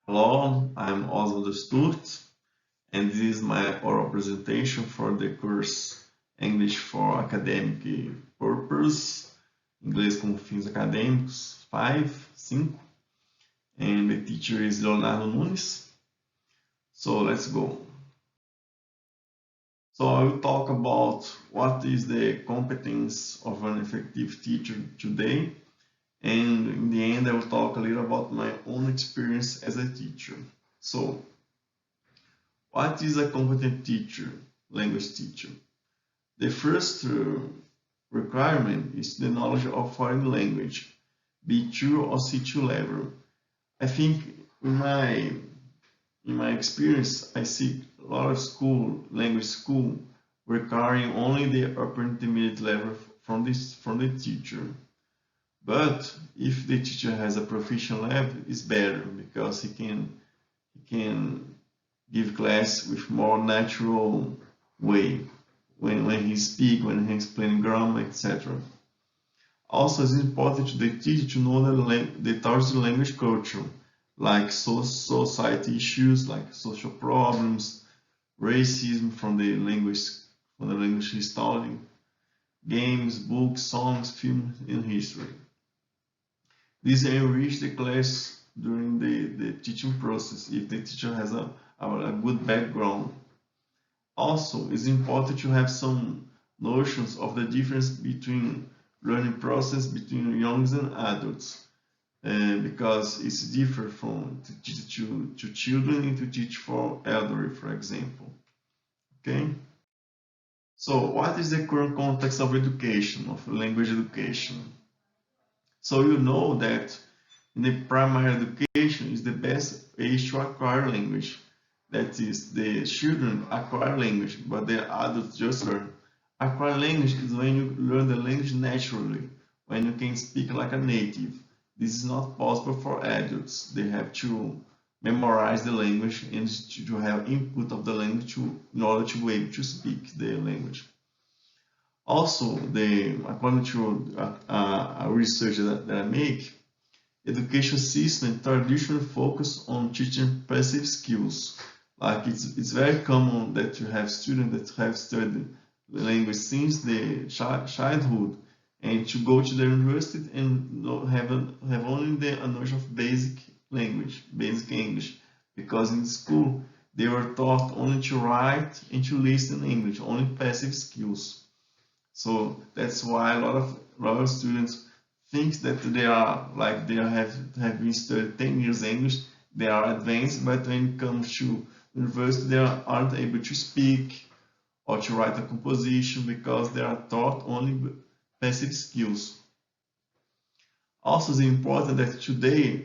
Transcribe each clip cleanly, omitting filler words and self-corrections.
Hello, I'm Oswald Rabelo, and this is my oral presentation for the course English for Academic Purpose, Inglês com Fins Acadêmicos 5, and the teacher is Leonardo Nunes. So let's go. So I will talk about what is the competence of an effective teacher today, and in the end I will talk a little about my own experience as a teacher. So, what is a competent teacher, language teacher? The first requirement is the knowledge of foreign language, B2 or C2 level. I think in my experience, I see a lot of language school, requiring only the upper intermediate level from the teacher. But if the teacher has a proficient level, it's better because he can give class with more natural way when he speak, when he explain grammar, etc. Also, it's important to the teacher to know the target language culture, like society issues, like social problems, racism from the language he's studying, games, books, songs, films, and history. This enrich the class during the teaching process if the teacher has a good background. Also, it's important to have some notions of the difference between learning process between youngs and adults, because it's different from to teach to children and to teach for elderly, for example. Okay. So, what is the current context of education, of language education? So you know that in the primary education is the best age to acquire language. That is, the children acquire language, but the adults just learn. Acquire language is when you learn the language naturally, when you can speak like a native. This is not possible for adults. They have to memorize the language and to have input of the language in order to be able to speak the language. Also, according to research that I make, education system traditionally focus on teaching passive skills. Like it's very common that you have students that have studied language since the childhood and to go to the university and have only the knowledge of basic language, basic English, because in school they were taught only to write and to listen in English, only passive skills. So that's why a lot of students think that they have been studying 10 years English, they are advanced, but when it comes to university, they aren't able to speak or to write a composition because they are taught only passive skills. Also, it's important that today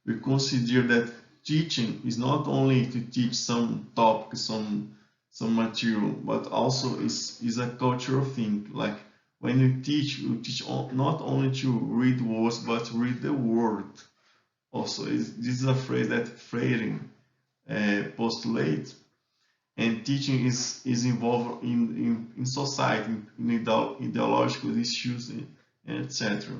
we consider that teaching is not only to teach some topics, some material, but also is a cultural thing. Like when you teach not only to read words, but to read the world. Also, this is a phrase that Freire postulates. And teaching is involved in society, in ideological issues, and etc.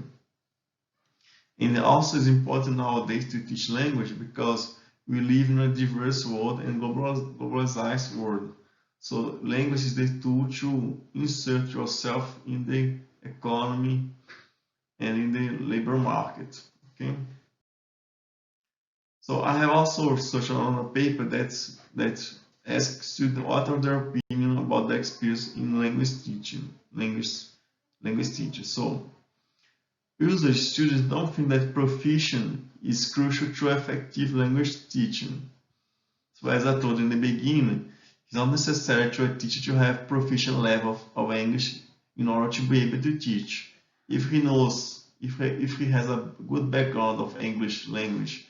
And also it's important nowadays to teach language because we live in a diverse world and globalized world. So language is the tool to insert yourself in the economy and in the labor market. Okay. So I have also researched on a paper that asks students what are their opinion about the experience in language teaching. So usually students don't think that proficiency is crucial to effective language teaching. So as I told in the beginning, it's not necessary to a teacher to have proficient level of English in order to be able to teach. If he has a good background of English language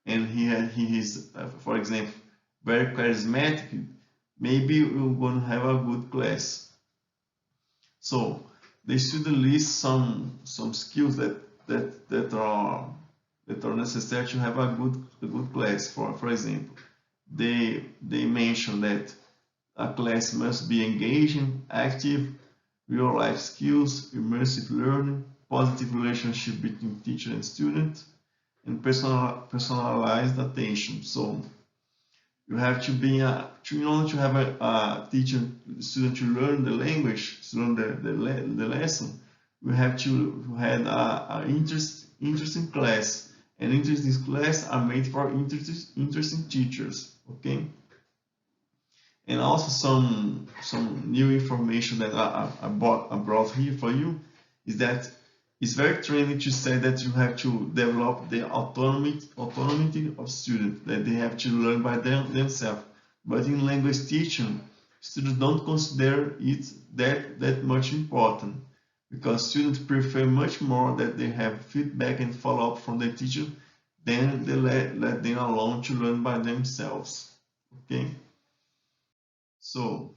and he is, for example, very charismatic, maybe we're going to have a good class. So the student lists some skills that are necessary to have a good class. For example, they mention that a class must be engaging, active, real-life skills, immersive learning, positive relationship between teacher and student, and personalized attention. So you have to be in order to have a teacher student to learn the language, to learn the lesson. We have to have an interesting class, and interesting class are made for interesting teachers. Okay. And also some new information that I brought here for you is that it's very trendy to say that you have to develop the autonomy of students, that they have to learn by themselves. But in language teaching, students don't consider it that much important, because students prefer much more that they have feedback and follow-up from the teacher than they let them alone to learn by themselves. Okay. So,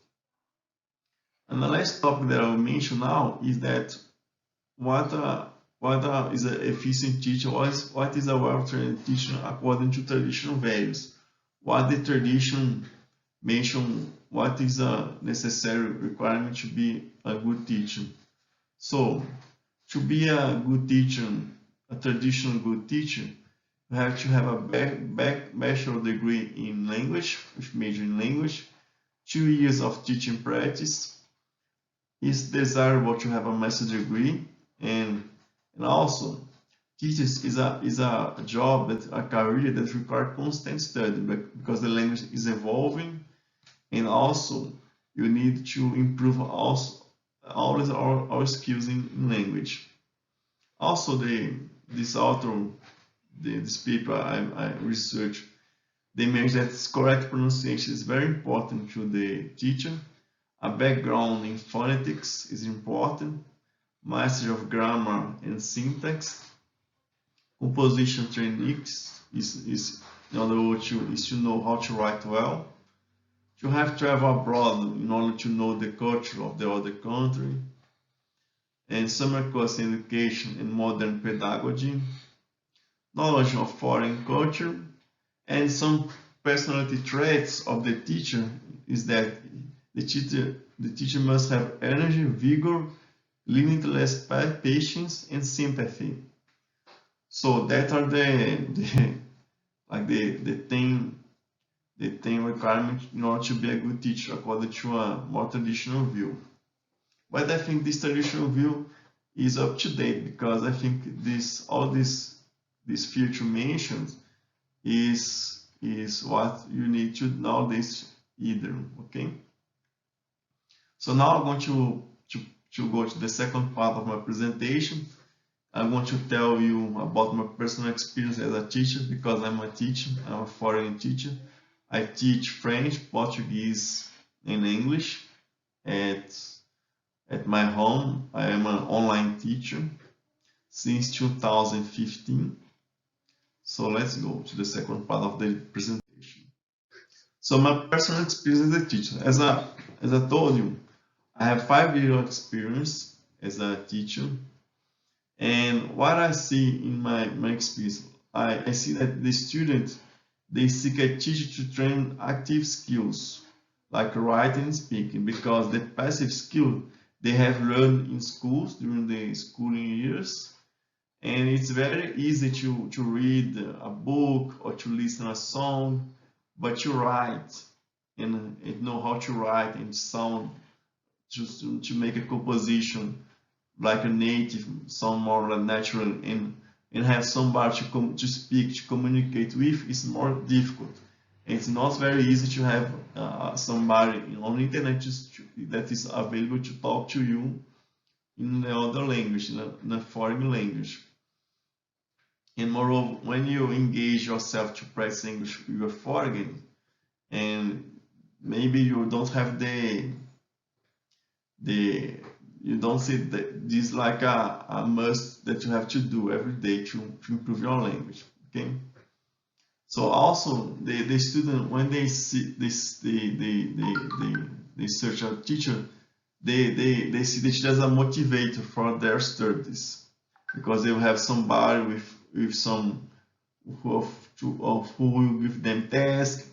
and the last topic that I will mention now is that what is an efficient teacher? What is a well-trained teacher according to traditional values? What the tradition mention? What is a necessary requirement to be a good teacher? So, to be a good teacher, a traditional good teacher, you have to have a bachelor degree in language, with major in language, 2 years of teaching practice. It's desirable to have a master's degree, and also teachers is a job, that a career that requires constant study, because the language is evolving, and also you need to improve always our skills in language. Also, this author, this paper I researched, they mention that correct pronunciation is very important to the teacher. A background in phonetics is important. Mastery of grammar and syntax. Composition techniques is in other words, is to know how to write well. To have traveled abroad in order to know the culture of the other country. And summer course education and modern pedagogy. Knowledge of foreign culture. And some personality traits of the teacher is that the teacher must have energy, vigor, limitless patience, and sympathy. So that are the 10 requirements in order to be a good teacher according to a more traditional view. But I think this traditional view is up to date, because I think all this future mentioned is what you need to nowadays either. Okay. So now I'm going to go to the second part of my presentation. I want to tell you about my personal experience as a teacher, because I'm a teacher. I'm a foreign teacher. I teach French, Portuguese, and English at my home. I am an online teacher since 2015. So let's go to the second part of the presentation. So my personal experience as a teacher. As I told you, I have 5 years of experience as a teacher. And what I see in my experience, I see that the students, they seek a teacher to train active skills like writing and speaking, because the passive skill they have learned in schools during the schooling years. And it's very easy to read a book or to listen a song, but to write and know how to write and sound, to make a composition like a native, sound more natural, and have somebody to speak, to communicate with, is more difficult. And it's not very easy to have somebody on the internet that is available to talk to you in another language, in a foreign language. And moreover, when you engage yourself to practice English with a foreign, and maybe you don't have you don't see this like a must that you have to do every day to improve your language. Okay. So also the student, when they see this, they search a teacher, they see the teacher as a motivator for their studies, because they will have somebody with some who will give them tasks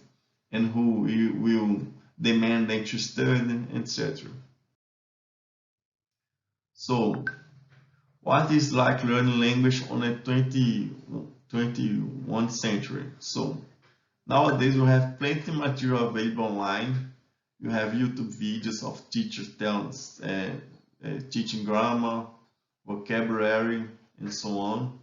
and who will demand them to study, etc. So, what is like learning language on a 21st century. So nowadays we have plenty of material available online. You have YouTube videos of teachers teaching grammar, vocabulary, and so on.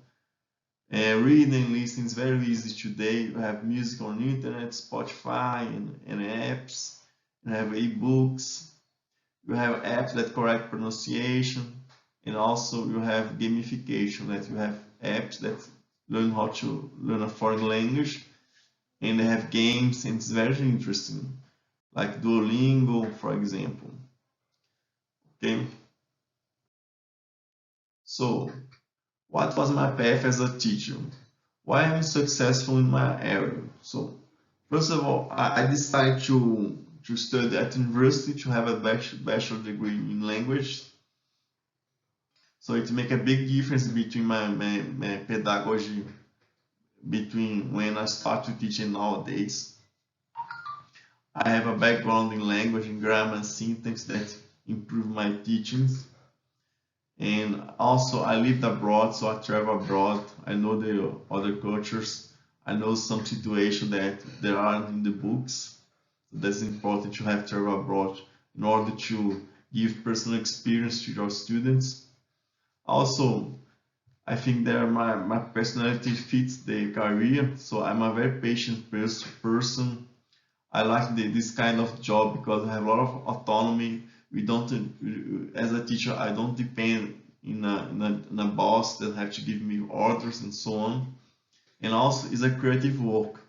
Reading and listening is very easy today. You have music on the internet, Spotify, and apps. You have ebooks. You have apps that correct pronunciation, and also you have gamification. That you have apps that learn how to learn a foreign language, and they have games, and it's very interesting, like Duolingo, for example. Okay. So, what was my path as a teacher? Why am I successful in my area? So, first of all, I decided to study at university to have a bachelor degree in language. So it makes a big difference between my pedagogy between when I started teaching nowadays. I have a background in language, in grammar and syntax that improve my teachings. And also I lived abroad, so I travel abroad. I know the other cultures. I know some situations that there aren't in the books. So that's important to have travel abroad in order to give personal experience to your students. Also, I think that my personality fits the career, so I'm a very patient person. I like this kind of job because I have a lot of autonomy. We don't, as a teacher, I don't depend in a boss that have to give me orders and so on. And also, it's a creative work.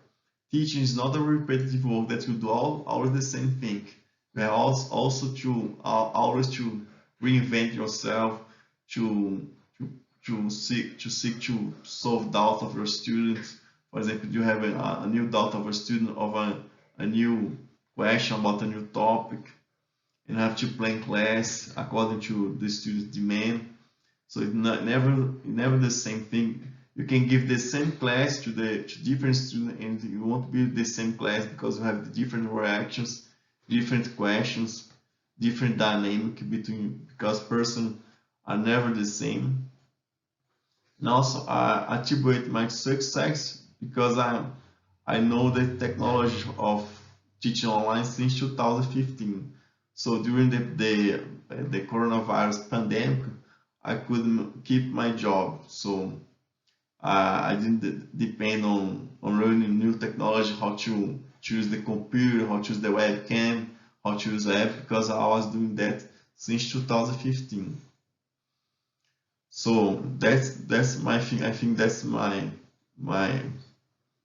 Teaching is not a repetitive work that you do always the same thing. You have also to always to reinvent yourself, to seek to solve doubt of your students. For example, you have a new doubt of a student of a new question about a new topic, and have to plan class according to the student's demand. So it's never the same thing. You can give the same class to different students, and you won't be the same class because you have the different reactions, different questions, different dynamic between, because persons are never the same. And also I attribute my success because I know the technology of teaching online since 2015. So during the coronavirus pandemic, I couldn't keep my job. So I didn't depend on learning new technology, how to choose the computer, how to use the webcam, how to use the app, because I was doing that since 2015. So that's my thing. I think that's the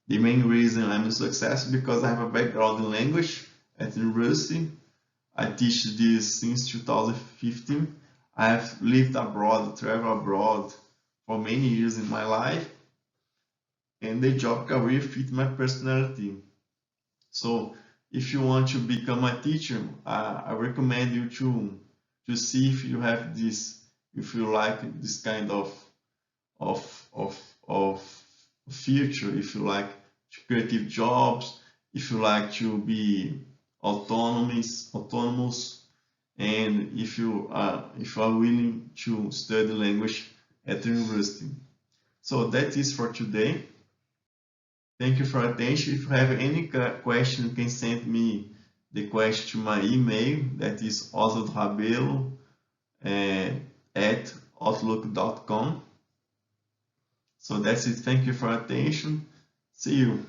main reason I'm a success, because I have a background in language at university. I teach this since 2015. I have lived abroad, traveled abroad for many years in my life, and the job career fit my personality. So if you want to become a teacher, I recommend you to see if you have this, if you like this kind of future, if you like creative jobs, if you like to be autonomous, and if you are willing to study language at the university. So that is for today. Thank you for attention. If you have any question, you can send me the question to my email, that is Oswald Rabelo at outlook.com. So that's it. Thank you for attention. See you.